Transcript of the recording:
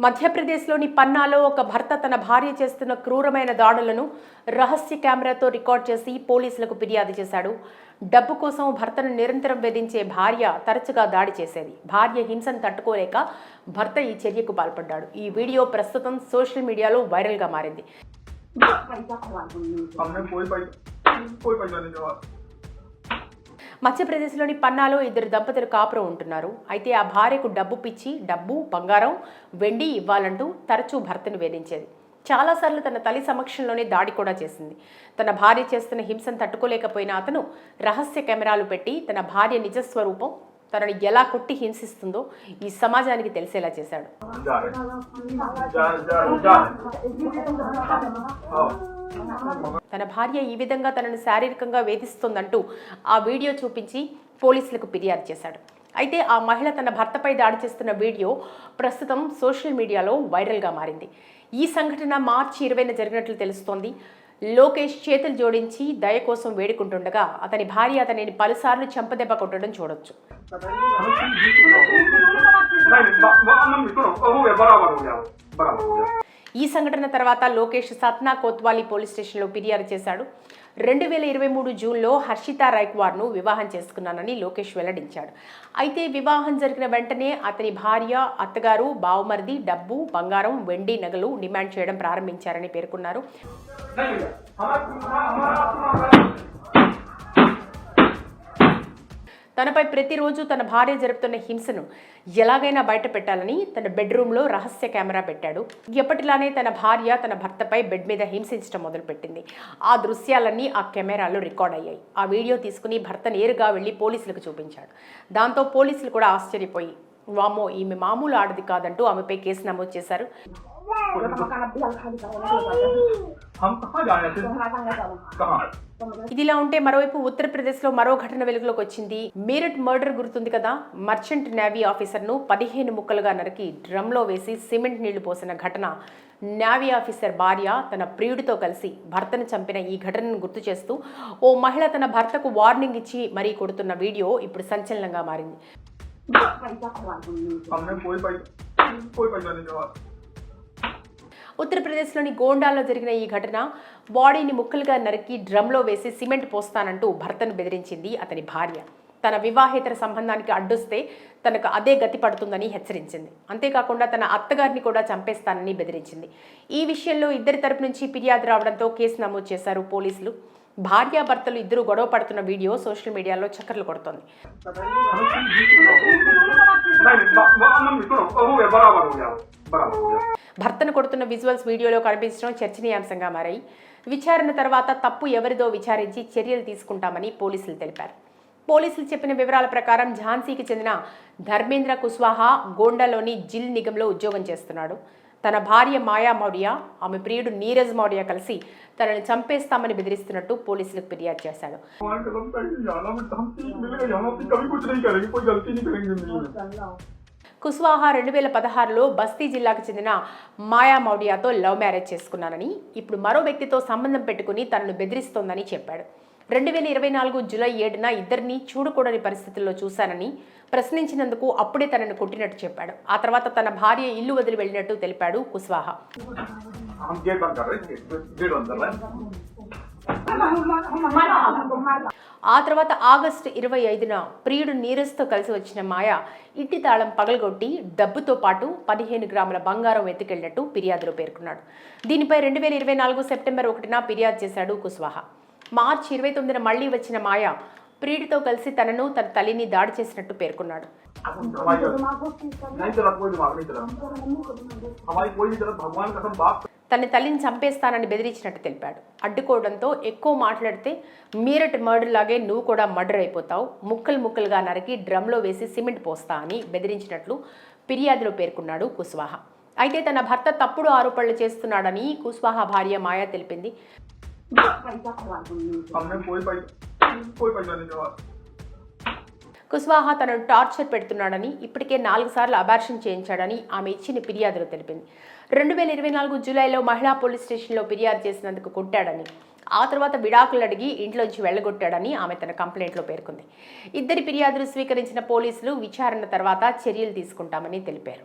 మధ్యప్రదేశ్లోని పన్నాలో ఒక భర్త తన భార్య చేస్తున్న క్రూరమైన దాడులను రహస్య కెమెరాతో రికార్డ్ చేసి పోలీసులకు ఫిర్యాదు చేశాడు. డబ్బు కోసం భర్తను నిరంతరం వేధించే భార్య తరచుగా దాడి చేసేది. భార్య హింసను తట్టుకోలేక భర్త ఈ చర్యకు పాల్పడ్డాడు. ఈ వీడియో ప్రస్తుతం సోషల్ మీడియాలో వైరల్గా మారింది. మధ్యప్రదేశ్లోని పన్నాలో ఇద్దరు దంపతులు కాపురం ఉంటున్నారు. అయితే ఆ భార్యకు డబ్బు పిచ్చి, డబ్బు, బంగారం, వెండి ఇవ్వాలంటూ తరచూ భర్తను వేధించేది. చాలాసార్లు తన తల్లి సమక్షంలోనే దాడి కూడా చేసింది. తన భార్య చేస్తున్న హింసను తట్టుకోలేకపోయిన అతను రహస్య కెమెరాలు పెట్టి తన భార్య నిజస్వరూపం, తనని ఎలా కొట్టి హింసిస్తుందో ఈ సమాజానికి తెలిసేలా చేశాడు. తన భార్య ఈ విధంగా తనను శారీరకంగా వేధిస్తుందంటూ ఆ వీడియో చూపించి పోలీసులకు ఫిర్యాదు చేశాడు. అయితే ఆ మహిళ తన భర్తపై దాడి చేస్తున్న వీడియో ప్రస్తుతం సోషల్ మీడియాలో వైరల్గా మారింది. ఈ సంఘటన మార్చి 20న జరిగినట్లు తెలుస్తోంది. లోకేష్ చేతులు జోడించి దయ కోసం వేడుకుంటుండగా అతని భార్య అతనిని పలుసార్లు చెంపదెబ్బ కొట్టడం చూడొచ్చు. ఈ సంఘటన తర్వాత లోకేష్ సత్నా కోత్వాలీ పోలీస్ స్టేషన్లో ఫిర్యాదు చేశాడు. 2023 జూన్లో హర్షిత రైక్వార్ను వివాహం చేసుకున్నానని లోకేష్ వెల్లడించాడు. అయితే వివాహం జరిగిన వెంటనే అతని భార్య, అత్తగారు, బావమరిది డబ్బు, బంగారం, వెండి, నగలు డిమాండ్ చేయడం ప్రారంభించారని పేర్కొన్నారు. తనపై ప్రతిరోజు తన భార్య జరుపుతున్న హింసను ఎలాగైనా బయట పెట్టాలని తన బెడ్రూమ్లో రహస్య కెమెరా పెట్టాడు. ఎప్పటిలానే తన భార్య తన భర్తపై బెడ్ మీద హింసించడం మొదలుపెట్టింది. ఆ దృశ్యాలన్నీ ఆ కెమెరాలో రికార్డ్ అయ్యాయి. ఆ వీడియో తీసుకుని భర్త నేరుగా వెళ్లి పోలీసులకు చూపించాడు. దాంతో పోలీసులు కూడా ఆశ్చర్యపోయి, వామ్మో ఈమె మామూలు ఆడది కాదంటూ ఆమెపై కేసు నమోదు చేశారు. ఇదిలా ఉంటే మరోవైపు ఉత్తరప్రదేశ్లో మరో ఘటన వెలుగులోకి వచ్చింది. మీరట్ మర్డర్ గుర్తుంది కదా. మర్చెంట్ నేవీ ఆఫీసర్ను 15 ముక్కలుగా నరికి డ్రమ్లో వేసి సిమెంట్ నీళ్లు పోసిన ఘటన. నేవీ ఆఫీసర్ భార్య తన ప్రియుడితో కలిసి భర్తను చంపిన ఈ ఘటనను గుర్తు చేస్తూ ఓ మహిళ తన భర్తకు వార్నింగ్ ఇచ్చి మరీ కొడుతున్న వీడియో ఇప్పుడు సంచలనంగా మారింది. ఉత్తరప్రదేశ్లోని గోండాలో జరిగిన ఈ ఘటన. బాడీని ముక్కలుగా నరికి డ్రమ్లో వేసి సిమెంట్ పోస్తానంటూ భర్తను బెదిరించింది అతని భార్య. తన వివాహేతర సంబంధానికి అడ్డొస్తే తనకు అదే గతి పడుతుందని హెచ్చరించింది. అంతేకాకుండా తన అత్తగారిని కూడా చంపేస్తానని బెదిరించింది. ఈ విషయంలో ఇద్దరి తరపు నుంచి ఫిర్యాదు రావడంతో కేసు నమోదు చేశారు పోలీసులు. భార్యాభర్తలు ఇద్దరు గొడవ పడుతున్న వీడియో సోషల్ మీడియాలో చక్కర్లు కొడుతోంది. భర్తను కొడుతున్న విజువల్స్ వీడియోలో కనిపించడం చర్చనీయాంశంగా మారాయి. విచారణ తర్వాత తప్పు ఎవరిదో విచారించి చర్యలు తీసుకుంటామని పోలీసులు తెలిపారు. పోలీసులు చెప్పిన వివరాల ప్రకారం ఝాన్సీకి చెందిన ధర్మేంద్ర కుష్వాహా గోండాలోని జిల్ నిగంలో ఉద్యోగం చేస్తున్నాడు. తన భార్య మాయా మౌడియా, ఆమె ప్రియుడు నీరజ్ మౌడియా కలిసి తనని చంపేస్తామని బెదిరిస్తున్నట్టు పోలీసులకు ఫిర్యాదు చేశాడు. కుష్వాహా 2016లో బస్తీ జిల్లాకు చెందిన మాయా మౌడియాతో లవ్ మ్యారేజ్ చేసుకున్నానని, ఇప్పుడు మరో వ్యక్తితో సంబంధం పెట్టుకుని తనను బెదిరిస్తోందని చెప్పాడు. 2024 జూలై 7న ఇద్దరిని చూడకూడని పరిస్థితుల్లో చూశానని, ప్రశ్నించినందుకు అప్పుడే తనను కొట్టినట్టు చెప్పాడు. ఆ తర్వాత తన భార్య ఇల్లు వదిలి వెళ్ళినట్టు తెలిపాడు కుష్వాహా. ఆ తర్వాత ఆగస్టు 25న ప్రియుడు నీరజ్తో కలిసి వచ్చిన మాయా ఇంటి తాళం పగలగొట్టి డబ్బుతో పాటు 15 గ్రాముల బంగారం ఎత్తుకెళ్లినట్టు ఫిర్యాదులో పేర్కొన్నాడు. దీనిపై 2024 సెప్టెంబర్ 1న ఫిర్యాదు చేశాడు కుష్వాహా. మార్చి 29న మళ్లీ వచ్చిన మాయా ప్రియుడితో కలిసి తనను తన తల్లిని దాడి చేసినట్టు పేర్కొన్నాడు. తన తల్లిని చంపేస్తానని బెదిరించినట్టు తెలిపాడు. అడ్డుకోవడంతో ఎక్కువ మాట్లాడితే మీరట్ మర్డర్ లాగే నువ్వు కూడా మర్డర్ అయిపోతావు, ముక్కలు ముక్కలుగా నరికి డ్రమ్లో వేసి సిమెంట్ పోస్తా అని బెదిరించినట్లు ఫిర్యాదులో పేర్కొన్నాడు కుష్వాహా. అయితే తన భర్త తప్పుడు ఆరోపణలు చేస్తున్నాడని కుష్వాహా భార్య మాయా తెలిపింది. కుష్వాహా తనను టార్చర్ పెడుతున్నాడని, ఇప్పటికే 4 సార్లు అబార్షన్ చేయించాడని ఆమె ఇచ్చిన ఫిర్యాదులో తెలిపింది. 2024 జూలైలో మహిళా పోలీస్ స్టేషన్లో ఫిర్యాదు చేసినందుకు కొట్టాడని, ఆ తర్వాత విడాకులు అడిగి ఇంట్లోంచి వెళ్లగొట్టాడని ఆమె తన కంప్లైంట్లో పేర్కొంది. ఇద్దరి ఫిర్యాదులు స్వీకరించిన పోలీసులు విచారణ తర్వాత చర్యలు తీసుకుంటామని తెలిపారు.